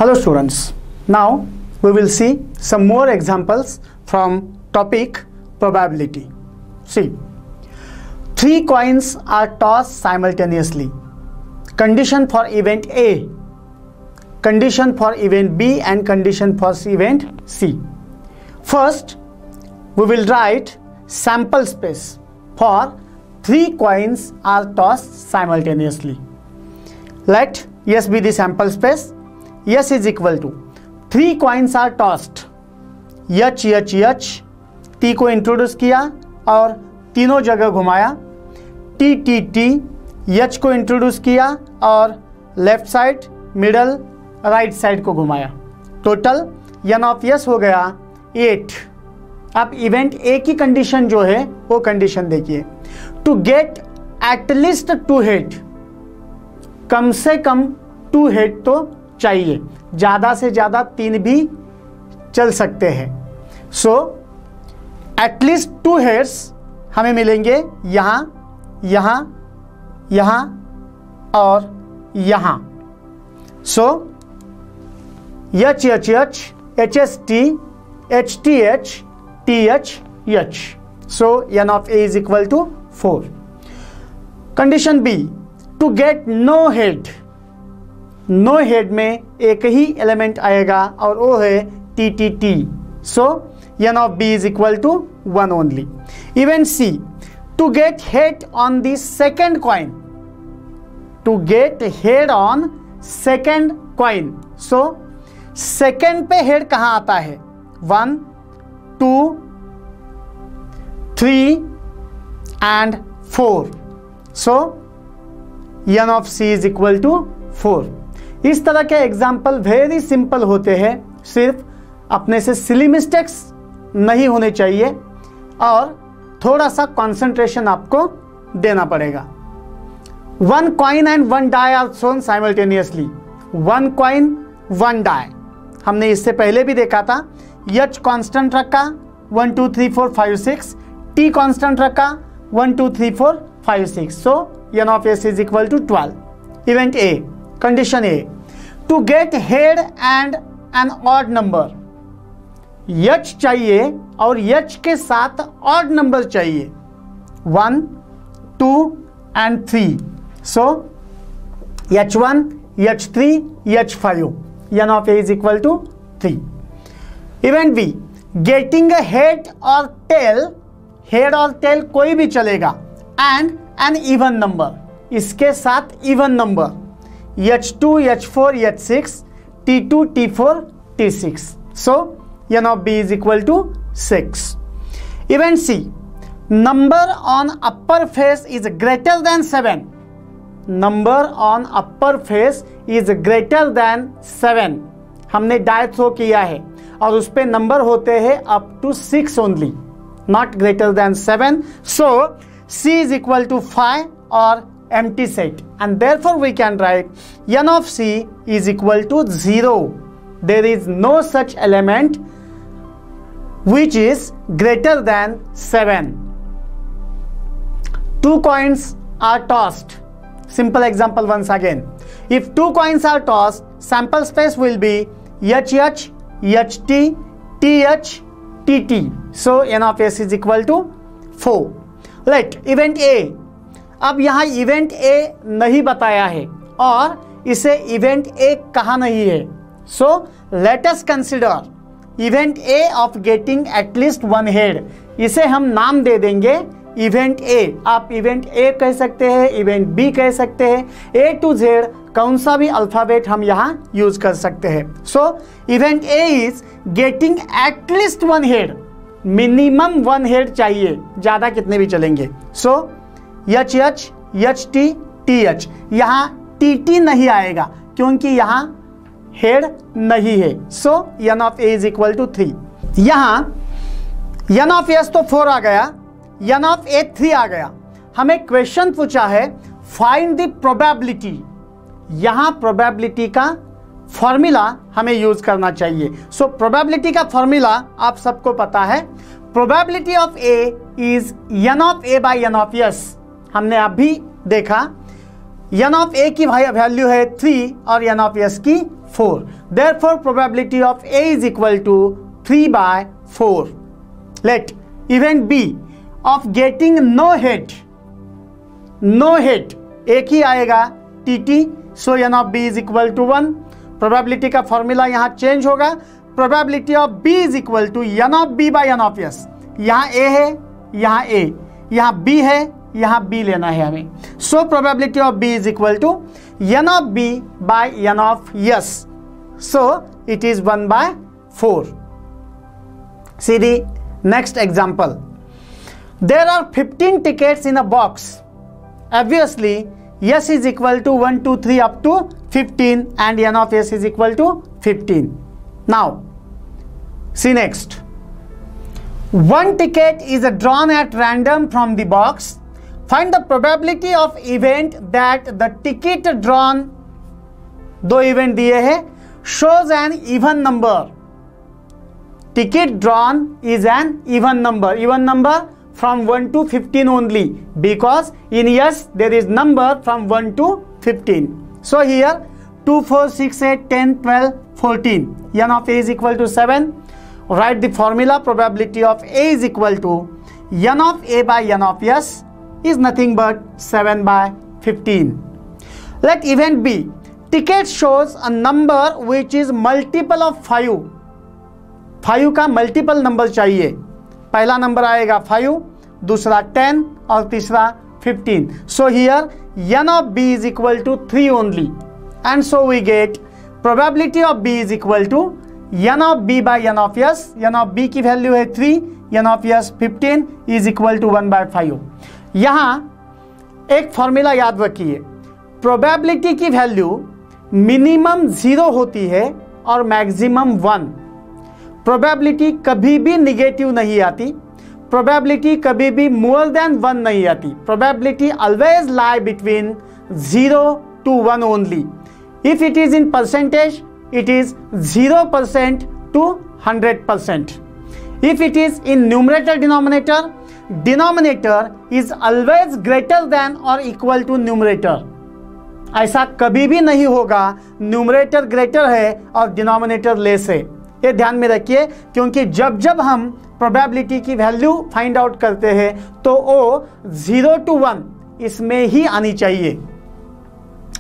Hello students, now we will see some more examples from topic probability. See, 3 coins are tossed simultaneously. Condition for event A, condition for event B and condition for event C. First, we will write sample space for 3 coins are tossed simultaneously. Let S be the sample space. S is equal to 3 coins are tossed. H H H T को introduce किया और तीनों जगह घुमाया. T T T H को introduce किया और left side, middle, right side को घुमाया. टोटल N ऑफ S हो गया 8. अब इवेंट ए की कंडीशन जो है वो कंडीशन देखिए. टू गेट एटलीस्ट 2 हेड, कम से कम 2 हेड तो चाहिए, ज्यादा से ज्यादा 3 भी चल सकते हैं. सो एटलीस्ट 2 हेड्स हमें मिलेंगे यहां, यहां, यहां और यहां. So H H H H S T H T H T H H. So N of A is equal to 4. Condition B, to get no head. No head में एक ही एलिमेंट आएगा और वो है T T T. So N of B is equal to 1 only. Event C, to get head on the second coin. To get head on second coin. So second पे head कहां आता है? 1, 2, 3 and 4. So N of C is equal to 4. इस तरह के example very simple होते हैं, सिर्फ अपने से सिली मिस्टेक्स नहीं होने चाहिए और थोड़ा सा कंसंट्रेशन आपको देना पड़ेगा. 1 coin and 1 die are shown simultaneously. 1 coin 1 die हमने इससे पहले भी देखा था. H कांस्टेंट रखा 1 2 3 4 5 6, T कांस्टेंट रखा 1 2 3 4 5 6. So N of S is equal to 12. Event A, condition A, to get head and an odd number. H चाहिए और H के साथ ऑड नंबर चाहिए 1, 2 and 3. So H1, H3, H5. N of A is equal to 3. Event B, getting a head or tail. Head और tell कोई भी चलेगा and N even number, इसके साथ even number H2, H4, H6, T2, T4, T6. So N of B is equal to 6. Event C, number on upper face is greater than 7. Number on upper face is greater than 7. हमने die throw किया है और उस पे number होते हैं up to 6 only, not greater than 7. So C is equal to 5 or empty set, and therefore we can write N of C is equal to 0. There is no such element which is greater than 7. 2 coins are tossed. Simple example once again. If 2 coins are tossed, sample space will be HH, HT, TH, TT. So N of S is equal to 4. Let event A. अब यहाँ event A नहीं बताया है और इसे event A कहा नहीं है. So let us consider event A of getting at least 1 head. इसे हम नाम दे देंगे इवेंट ए. आप इवेंट ए कह सकते हैं, इवेंट बी कह सकते हैं, A to Z कौन सा भी अल्फाबेट हम यहाँ यूज कर सकते हैं. सो event A is getting at least 1 head. Minimum 1 head चाहिए, ज्यादा कितने भी चलेंगे. सो H H H T T H. यहाँ T T नहीं आएगा क्योंकि यहाँ हेड नहीं है. सो N of A is equal to 3. यहाँ N of S तो 4 आ गया, N of A 3 आ गया. हमें क्वेश्चन पूछा है फाइंड द प्रोबेबिलिटी. यहां प्रोबेबिलिटी का फॉर्मूला हमें यूज करना चाहिए. सो प्रोबेबिलिटी का फॉर्मूला आप सबको पता है. Probability of A is N of A by N of S. हमने अभी देखा N of A की वैल्यू है 3 और N of S की 4. Therefore, probability of A is equal to 3/4. Let event B of getting no hit, एक ही आएगा TT, so n of B is equal to 1. Probability का फॉर्मूला यहाँ change होगा. Probability of B is equal to n of B by n of S. यहाँ A है, यहाँ A, यहाँ B है, यहाँ B लेना है हमें. सो probability of B is equal to n of B by n of S. So it is 1/4. See the next example. There are 15 tickets in a box. Obviously, S is equal to 1, 2, 3 up to 15 and n of S is equal to 15. Now, see next. One ticket is drawn at random from the box. Find the probability of event that the ticket drawn, दो event दिए हैं, shows an even number. Ticket drawn is an even number from 1 to 15 only, because in S there is number from 1 to 15. So here 2, 4, 6, 8, 10, 12, 14. n of A is equal to 7. Write the formula. Probability of A is equal to n of A by n of S is nothing but 7/15. Let event B. Ticket shows a number which is multiple of 5. 5 का multiple number चाहिए. पहला number आएगा 5, दूसरा 10 और तीसरा 15. So here n of B is equal to 3 only, and so we get probability of B is equal to n of B by n of S. n of B की value है 3, n of S 15 is equal to 1/5. यहाँ एक formula याद रखिए. Probability की value minimum 0 होती है और मैक्सिमम 1. प्रोबेबिलिटी कभी भी निगेटिव नहीं आती. प्रोबेबिलिटी कभी भी मोर देन 1 नहीं आती. Probability always lie between 0 to 1 only. If it is in percentage, it is 0% to 100%. If it is in numerator denominator, denominator is always greater than or equal to numerator. ऐसा कभी भी नहीं होगा numerator greater है और denominator less है. ये ध्यान में रखिए, क्योंकि जब जब हम प्रोबेबिलिटी की वैल्यू फाइंड आउट करते हैं तो वो 0 to 1 इसमें ही आनी चाहिए.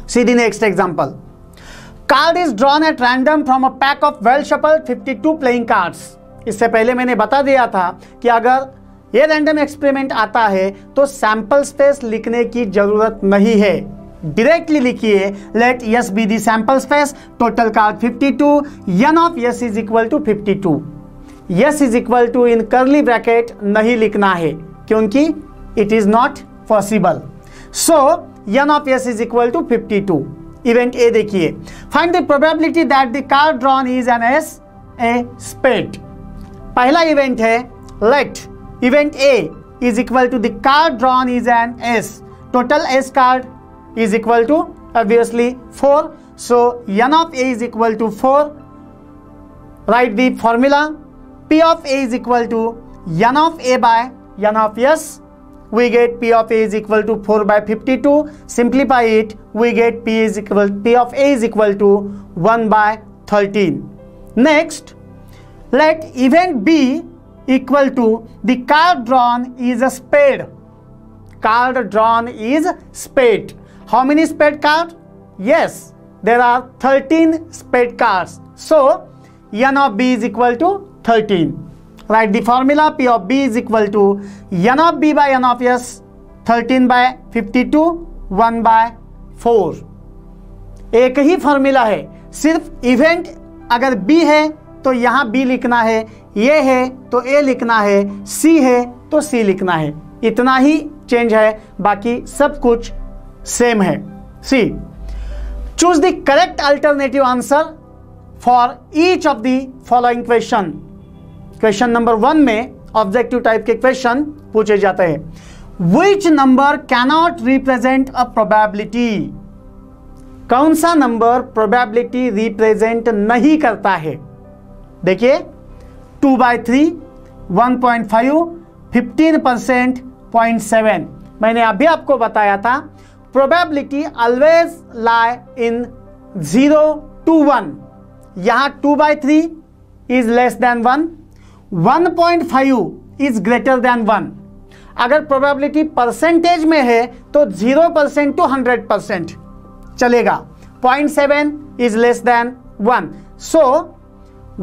See the next example. Card is drawn at random from a pack of well shuffled 52 playing cards. इससे पहले मैंने बता दिया था कि अगर ये रैंडम एक्सपेरिमेंट आता है तो सैंपल स्पेस लिखने की जरूरत नहीं है. डायरेक्टली लिखिए let S be the sample space. Total card 52, n of S is equal to 52. S is equal to in curly bracket नहीं लिखना है क्योंकि it is not possible. So n of S is equal to 52. Event A देखिए. Find the probability that the card drawn is an S a spade. पहला इवेंट है let event A is equal to the card drawn is an S. Total S card is equal to obviously 4. So n of A is equal to 4. Write the formula. P of A is equal to n of A by n of S. We get P of A is equal to 4/52. Simplify it. We get P of A is equal to 1/13. Next, let event B equal to the card drawn is a spade. Card drawn is spade. How many spade cards? Yes, there are 13 spade cards. So n of B is equal to 13. Write the formula. P of B is equal to n of B by n of S. 13/52, 1/4. एक ही formula है, सिर्फ event अगर B है तो यहाँ B लिखना है, ये है तो A लिखना है, C है तो C लिखना है. इतना ही चेंज है, बाकी सब कुछ सेम है. C choose the correct alternative answer for each of the following question. Question number 1 में ऑब्जेक्टिव टाइप के क्वेश्चन पूछे जाते हैं. Which number cannot represent a probability. कौन सा नंबर प्रोबेबिलिटी रिप्रेजेंट नहीं करता है. देखिए 2/3, 1.5, 15%, 0.7. मैंने अभी आपको बताया था probability always lie in 0 to 1, यहां 2/3 is less than 1, 1.5 is greater than 1। अगर प्रोबेबिलिटी परसेंटेज में है तो 0% to 100% चलेगा। 0.7 is less than 1। So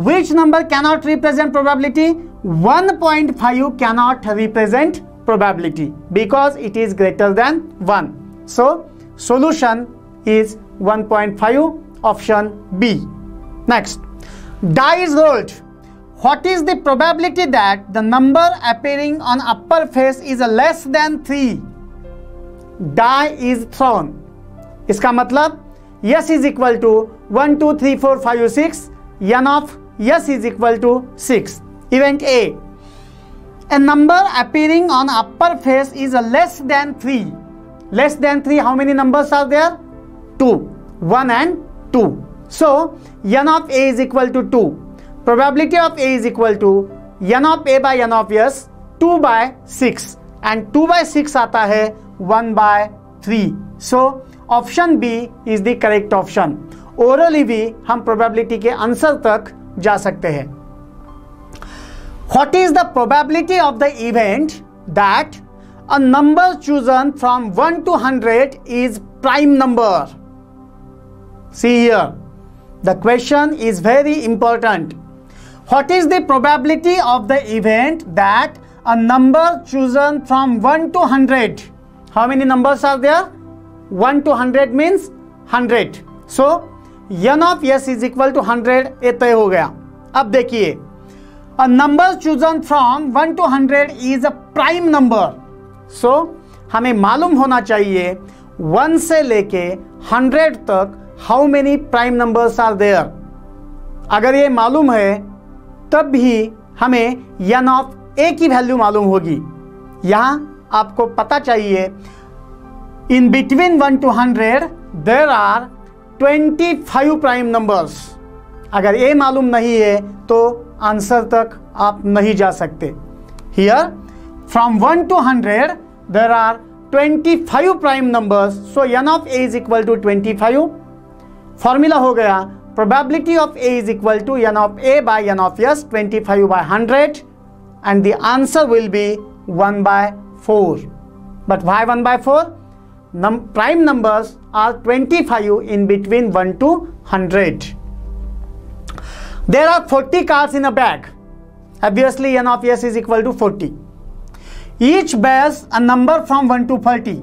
which number cannot represent probability? 1.5 cannot represent probability because it is greater than 1. So solution is 1.5, option B. Next, die is rolled. What is the probability that the number appearing on upper face is less than 3? Die is thrown. इसका मतलब S is equal to 1, 2, 3, 4, 5, 6. N of S is equal to 6. Event A. A number appearing on upper face is less than 3. Less than 3, how many numbers are there? 2. 1 and 2. So, N of A is equal to 2. Probability of A is equal to N of A by N of S, 2/6. And 2/6 आता है 1/3. So, option B is the correct option. Orally भी हम probability के answer तक जा सकते हैं। What is the probability of the event that a number chosen from 1 to 100 is prime number? See here, the question is very important. What is the probability of the event that a number chosen from 1 to 100? How many numbers are there? 1 to 100 means 100. So, N of S is equal to 100, ये तय हो गया। अब देखिए, a number chosen from 1 to 100 is a prime number. So, हमें मालूम होना चाहिए 1 से लेके 100 तक how many prime numbers are there. अगर ये मालूम है तब भी हमें N of A की वैल्यू मालूम होगी। यहां आपको पता चाहिए in between 1 to 100 there are 25 prime numbers. अगर ये मालूम नहीं है तो आंसर तक आप नहीं जा सकते। Here from 1 to 100 there are 25 prime numbers. So N of A is equal to 25. Formula हो गया probability of A is equal to N of A by N of S, 25/100, and the answer will be 1/4. But why 1/4? Prime numbers are 25 in between 1 to 100. There are 40 cards in a bag. Obviously, N of S is equal to 40. Each bears a number from 1 to 40.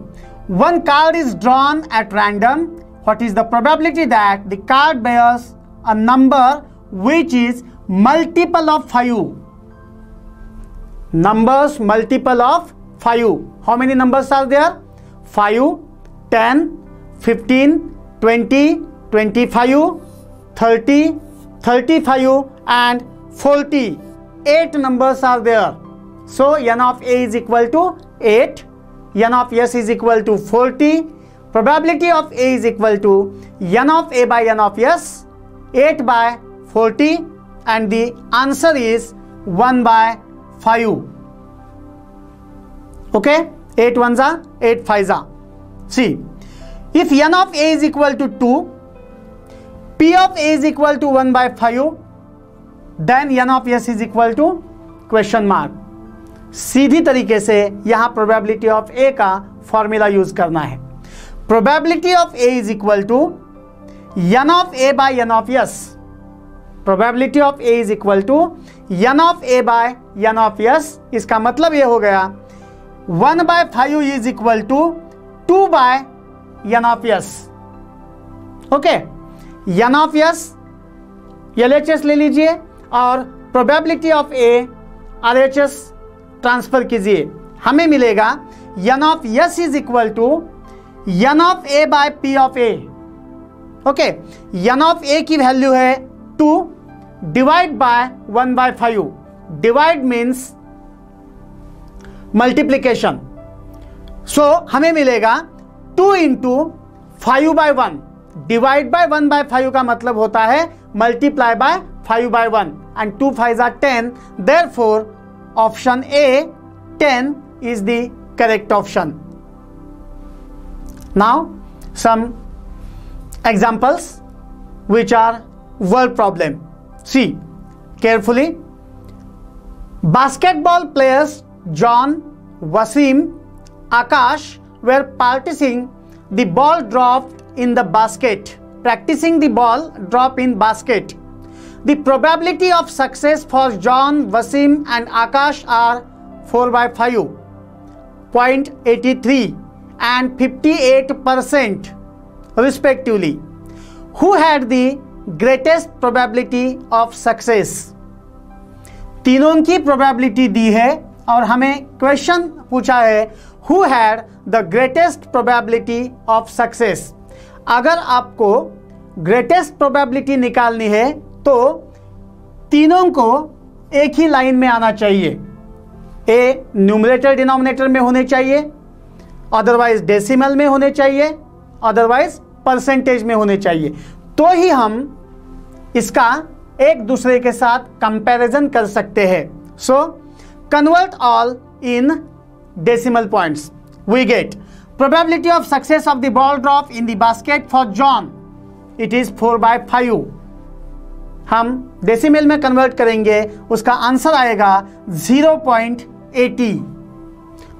One card is drawn at random. What is the probability that the card bears a number which is multiple of 5? Numbers multiple of 5. How many numbers are there? 5, 10, 15, 20, 25, 30, 35 and 40. 8 numbers are there. So N of A is equal to 8. N of S is equal to 40. Probability of A is equal to N of A by N of S, 8/40, and the answer is 1/5. Okay, 8 ones are 8 5s are. See, if N of A is equal to 2, P of A is equal to 1/5, then N of S is equal to question mark. सीधी तरीके से यहां probability of A का formula use करना है। Probability of A is equal to N of A by N of S. Probability of A is equal to N of A by N of S. इसका मतलब ये हो गया 1/5 is equal to 2 by N of S. Okay, N of S LHS ले लीजिए और probability of A RHS transfer कीजिए, हमें मिलेगा N of S is equal to N of A by P of A. Okay, N of A की value है 2 divide by 1/5. Divide means multiplication. So हमें मिलेगा 2 इंटू 5/1. डिवाइड बाय 1/5 का मतलब होता है multiply by 5/1 and 2 5s are 10. Therefore, option A 10 is the correct option. Now some examples. which are word problem. See carefully. Basketball players John, Wasim, Akash were practicing the ball dropped in the basket. Practicing the ball drop in basket. The probability of success for John, Wasim and Akash are 4/5, 0.83 and 58% respectively. Who had the greatest probability of success? तीनों की probability दी है और हमें question पूछा है who had the greatest probability of success. अगर आपको greatest probability निकालनी है तो तीनों को एक ही लाइन में आना चाहिए। ए न्यूमरेटर डिनोमिनेटर में होने चाहिए, अदरवाइज डेसिमल में होने चाहिए, अदरवाइज परसेंटेज में होने चाहिए, तो ही हम इसका एक दूसरे के साथ कंपैरिजन कर सकते हैं। So convert all in decimal points. We get probability of success of the ball drop in the basket for John, it is 4/5। हम डेसिमल में कन्वर्ट करेंगे, उसका आंसर आएगा 0.80।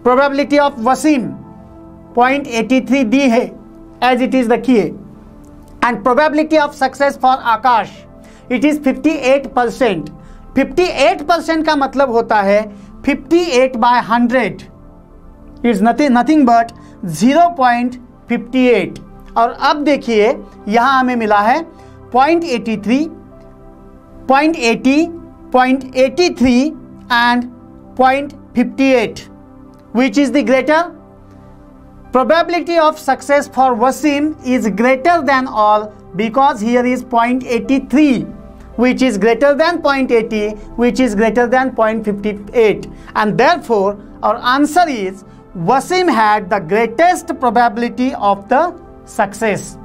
प्रोबेबिलिटी ऑफ वसीम 0.83 दी है एज इट इज रखिए, and probability of success for Akash it is 58%। 58% का मतलब होता है 58/100 इज नथिंग बट 0.58। और अब देखिए यहां हमें मिला है 0.83, 0.80, 0.83 and 0.58, which is the greater? Probability of success for Wasim is greater than all because here is 0.83, which is greater than 0.80, which is greater than 0.58, and therefore our answer is Wasim had the greatest probability of the success.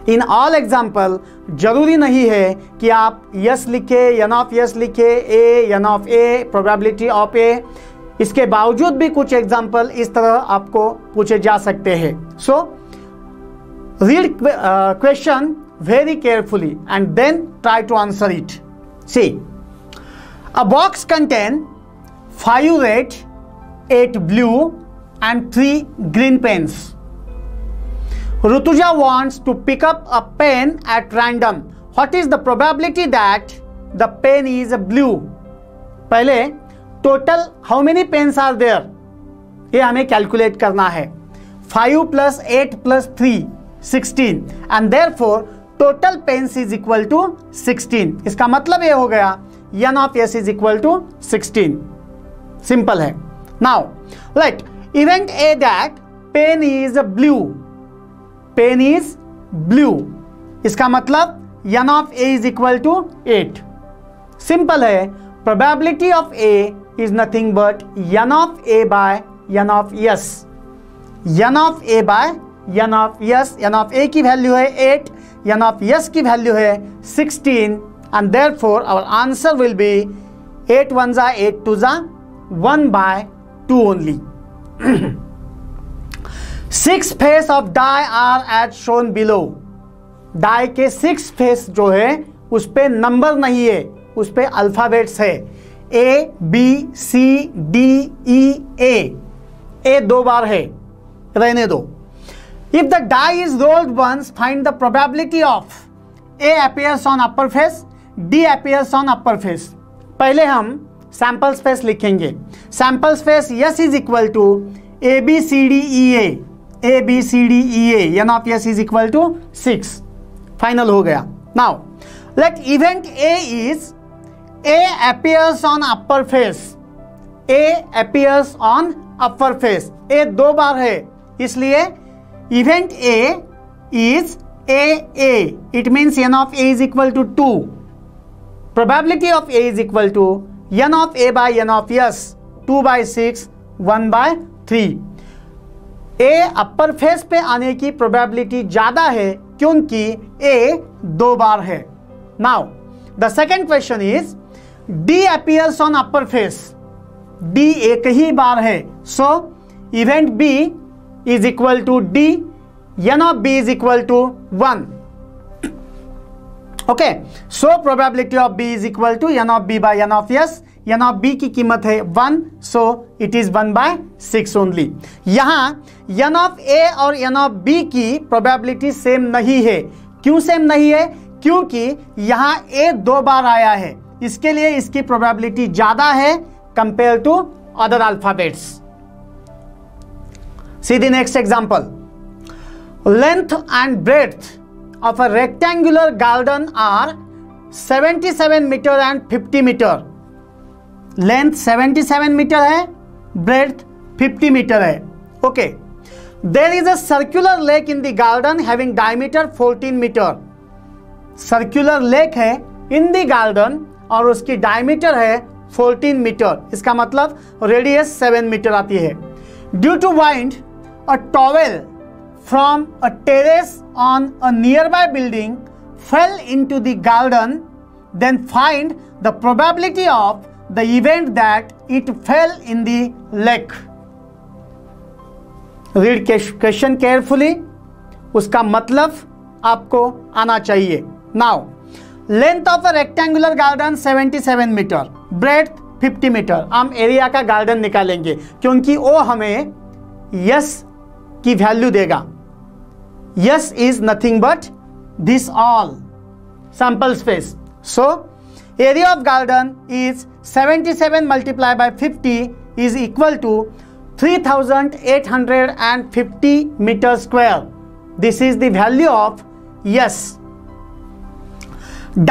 In all example जरूरी नहीं है कि आप yes लिखे, N of S लिखे, A N of A, probability of A. इसके बावजूद भी कुछ एग्जाम्पल इस तरह आपको पूछे जा सकते हैं। So read question very carefully and then try to answer it. See, a box contain 5 red, 8 blue and 3 green pens. Rutuja wants to pick up a pen at random. What is the probability that the pen is blue? पहले total how many pens are there? ये हमें calculate करना है। 5 plus 8 plus 3 16 and therefore total pens is equal to 16। इसका मतलब ये हो गया N of S is equal to 16। Simple है। Now let event A that pen is blue, pen is blue, इसका मतलब N of A is equal to 8। Simple है। Probability of A is nothing but N of A by N of S, N of A by N of S. N of A की value है 8, N of S की value है 16 and therefore our answer will be 8 1s are 8 2s are 1/2 only. 6 face of die are as shown below. die के 6 face जो है उस पे number नहीं है, उस पे अल्फाबेट्स है A B C D E A। A 2 बार है, रहने दो। If the die is rolled once, find the probability of A appears on upper face, D appears on upper face. पहले हम सैंपल स्पेस लिखेंगे। Sample space S is equal to A B C D E A, A B C D E A, N of S is equal to 6। Final हो गया। Now let event A is A appears on upper face, A appears on upper face। A 2 बार है, इसलिए event A is AA. It means n of A is equal to 2. Probability of A is equal to n of A by n of S, 2/6, 1/3. A upper face पे आने की probability ज्यादा है क्योंकि A 2 बार है। Now the second question is D appears on upper face. D एक ही बार है, so event B is equal to D, n of B is equal to 1। Okay, so probability of B is equal to N of B by N of S. N of B की कीमत है 1, so it is 1/6 only. यहां N of A और N of B की probability same नहीं है। क्यों same नहीं है? क्योंकि यहां ए 2 बार आया है, इसके लिए इसकी प्रोबेबिलिटी ज्यादा है compare to other alphabets. See the next example. Length and breadth of a rectangular garden are 77 meter and 50 meter. Length 77 meter है, breadth 50 meter है. Okay. There is a circular lake in the garden having diameter 14 meter. Circular lake है in the garden और उसकी diameter है 14 meter. इसका मतलब radius 7 meter आती है. Due to wind, a towel from a terrace on a nearby building fell into the garden, then find the probability of the event that it fell in the lake. Read question carefully, उसका मतलब आपको आना चाहिए. Now, length of a rectangular garden 77 meter, breadth 50 meter. हम area का garden निकालेंगे क्योंकि वो हमें यस की वैल्यू देगा. Yes is nothing but this all sample space. So area of garden is 77 multiplied by 50 is equal to 3850 meter square. This is the value of yes.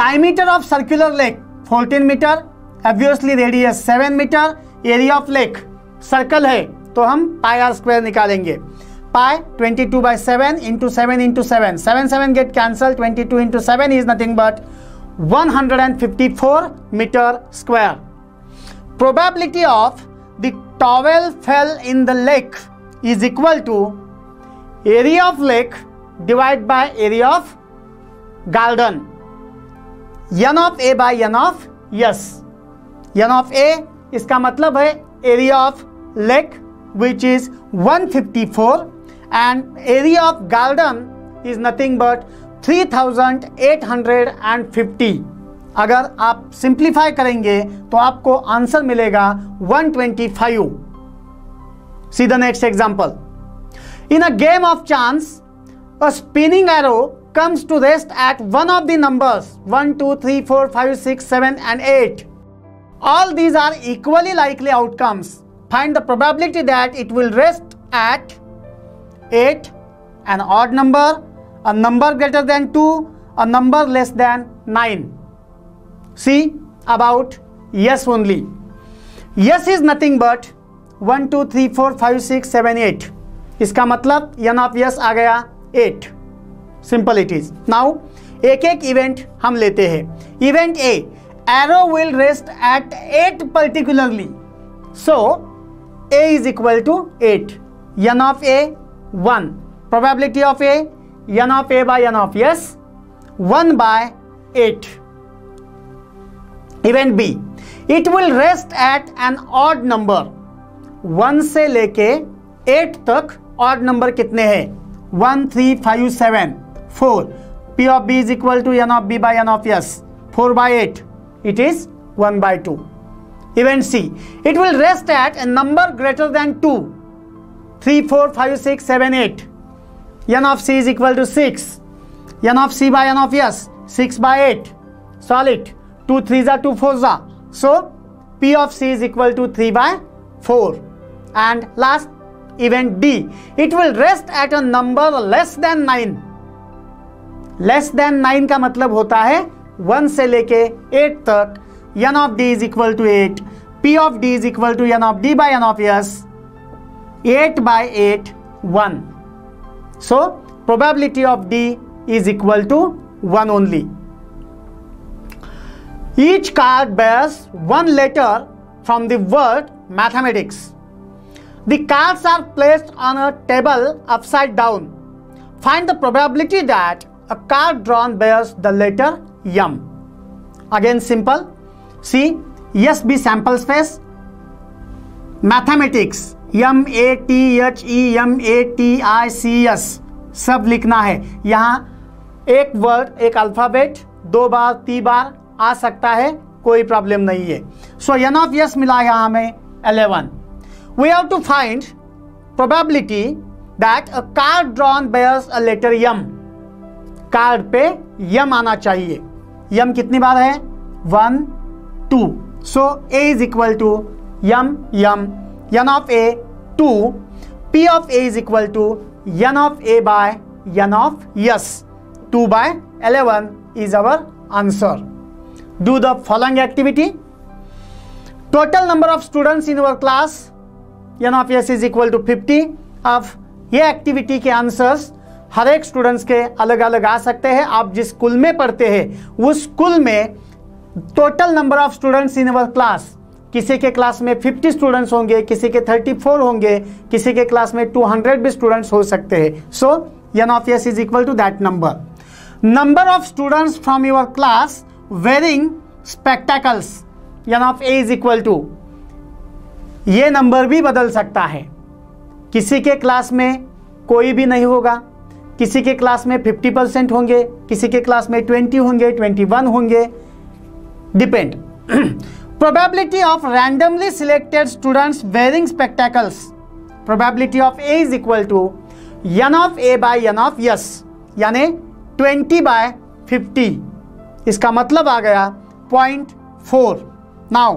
Diameter of circular lake 14 meter, obviously radius 7 meter. Area of lake circle है तो हम pi r square निकालेंगे. Pi 22/7 into 7 into 7. 7 get cancelled. 22 into 7 is nothing but 154 meter square. Probability of the towel fell in the lake is equal to area of lake divided by area of garden. N of A by N of yes. N of A इसका मतलब है area of lake which is 154. And area of garden is nothing but 3850. अगर आप simplify करेंगे तो आपको answer मिलेगा 125. See the next example. In a game of chance, a spinning arrow comes to rest at one of the numbers 1, 2, 3, 4, 5, 6, 7 and 8. All these are equally likely outcomes. Find the probability that it will rest at 8, an odd number, a number greater than 2, a number less than 9. See about yes only. Yes is nothing but 1, 2, 3, 4, 5, 6, 7, 8. इसका मतलब n of yes आ गया 8. Simple it is. Now एक एक event हम लेते हैं. Event A, arrow will rest at 8 particularly. So A is equal to 8. N of A 1. Probability of A, N of A by N of yes, 1/8. Event B, it will rest at an odd number. 1 से लेके 8 तक odd number कितने हैं? 1, 3, 5, 7, 4. P of B is equal to N of B by N of yes, 4/8. It is 1/2. Event C, it will rest at a number greater than 2. 3, 4, 5, 6, 7, 8. N of C is equal to 6. N of C by N of yes, 6/8. Solid. 2 3s are 2 4s are. So P of C is equal to 3/4. And last event D, it will rest at a number less than 9. Less than 9 का मतलब होता है 1 से लेके 8 तक. N of D is equal to 8. P of D is equal to N of D by N of yes. 8/8, 1. So probability of D is equal to 1 only. Each card bears one letter from the word mathematics. The cards are placed on a table upside down. Find the probability that a card drawn bears the letter M. Again simple. See, yes be sample space. Mathematics MATHEMATICS सब लिखना है. यहाँ एक word, एक alphabet, 2 बार 3 बार आ सकता है, कोई problem नहीं है। सो n ऑफ s मिला यहाँ हमें 11। We have to find probability that a card drawn bears a letter m। Card पे m आना चाहिए। m कितनी बार है? 1 2। So a is equal to m n of a 2, p of a is equal to n of a by n of s। 2 by 11 is our answer. Do the following activity. Total number of students in our class n of s is equal to 50. अब ये activity के answers हर एक students के अलग अलग आ सकते हैं। आप जिस स्कूल में पढ़ते हैं उस स्कूल में total number of students in our class, किसी के क्लास में 50 स्टूडेंट्स होंगे, किसी के 34 होंगे, किसी के क्लास में 200 भी स्टूडेंट्स हो सकते हैं। सो n of s is equal to that number. Number of students from your class wearing spectacles, n of a is equal to, ये नंबर भी बदल सकता है। किसी के क्लास में कोई भी नहीं होगा, किसी के क्लास में 50% होंगे, किसी के क्लास में 20 होंगे, 21 होंगे, depend. Probability of randomly selected students wearing spectacles, probability of a is equal to n of a by n of s, यानी 20 by 50। इसका मतलब आ गया 0.4। Now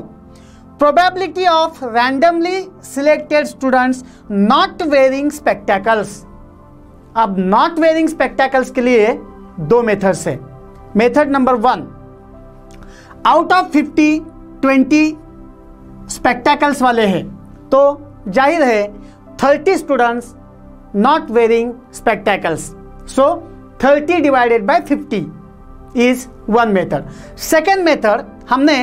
probability of randomly selected students not wearing spectacles. अब not wearing spectacles के लिए 2 methods है। Method number 1, out of 50 20 spectacles वाले हैं, तो जाहिर है 30 students not wearing spectacles. So 30 divided by 50 is 1 method. Second method, हमने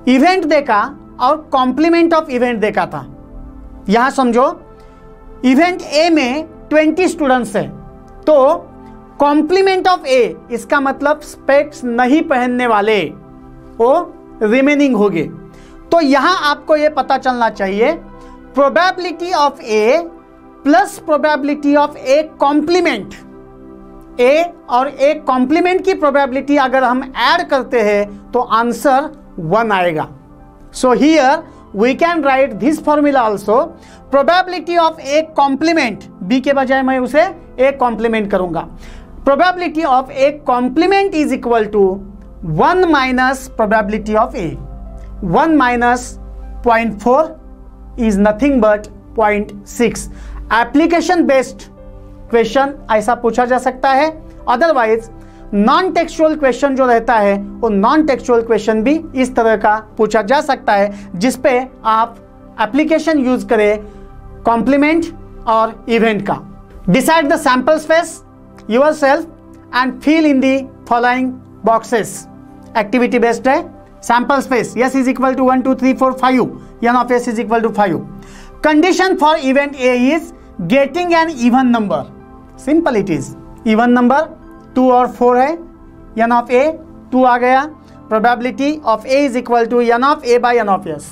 इवेंट देखा और कॉम्प्लीमेंट ऑफ इवेंट देखा था। यहां समझो इवेंट ए में 20 स्टूडेंट्स हैं, तो कॉम्प्लीमेंट ऑफ ए, इसका मतलब स्पेक्स नहीं पहनने वाले वो रिमेनिंग हो गए। तो यहां आपको यह पता चलना चाहिए probability of A plus probability of A complement, A और ए कॉम्प्लीमेंट की प्रोबेबिलिटी अगर हम ऐड करते हैं तो आंसर 1 आएगा। So here we can write this formula also, probability of A complement, B के बजाय मैं उसे ए कॉम्प्लीमेंट करूंगा। Probability of A complement is equal to 1 minus probability of A. 1 minus 0.4 is nothing but 0.6। Application based question ऐसा पूछा जा सकता है, अदरवाइज नॉन टेक्सुअल क्वेश्चन जो रहता है वो नॉन टेक्सुअल क्वेश्चन भी इस तरह का पूछा जा सकता है, जिसपे आप एप्लीकेशन यूज करें कॉम्प्लीमेंट और इवेंट का। Decide the sample space yourself and fill in the following boxes. Activity based है। Sample space s is equal to 1 2 3 4 5, n of s is equal to 5। Condition for event a is getting an even number. Simple it is, even number 2 और 4 है, n of a 2 आ गया। Probability of a is equal to n of a by n of s।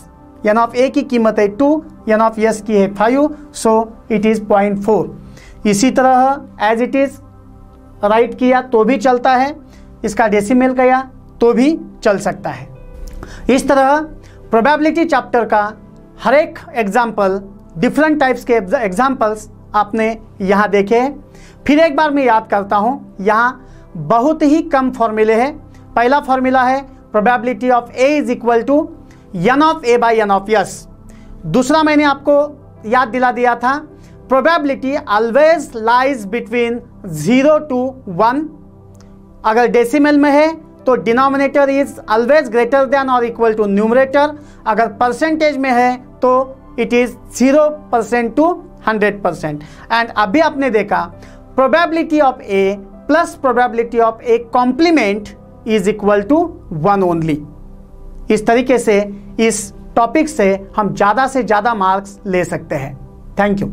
n of a की कीमत है 2, n of s की है 5, सो it is 0.4। इसी तरह एज इट इज राइट किया तो भी चलता है, इसका डेसिमल किया तो भी चल सकता है। इस तरह प्रोबेबिलिटी चैप्टर का हर एक एग्जाम्पल, डिफरेंट टाइप्स के एग्जाम्पल्स आपने यहाँ देखे हैं। फिर एक बार मैं याद करता हूँ, यहाँ बहुत ही कम फॉर्मूले हैं। पहला फॉर्मूला है probability of a is equal to n of a by n of s। दूसरा मैंने आपको याद दिला दिया था, probability always lies between 0 to 1। अगर डेसिमल में है तो denominator is always greater than और इक्वल टू न्यूमरेटर। अगर परसेंटेज में है तो इट इज 0% to 100%। एंड अभी आपने देखा probability of A plus probability of A complement is equal to 1 only. इस तरीके से इस टॉपिक से हम ज़्यादा से ज़्यादा मार्क्स ले सकते हैं। Thank you.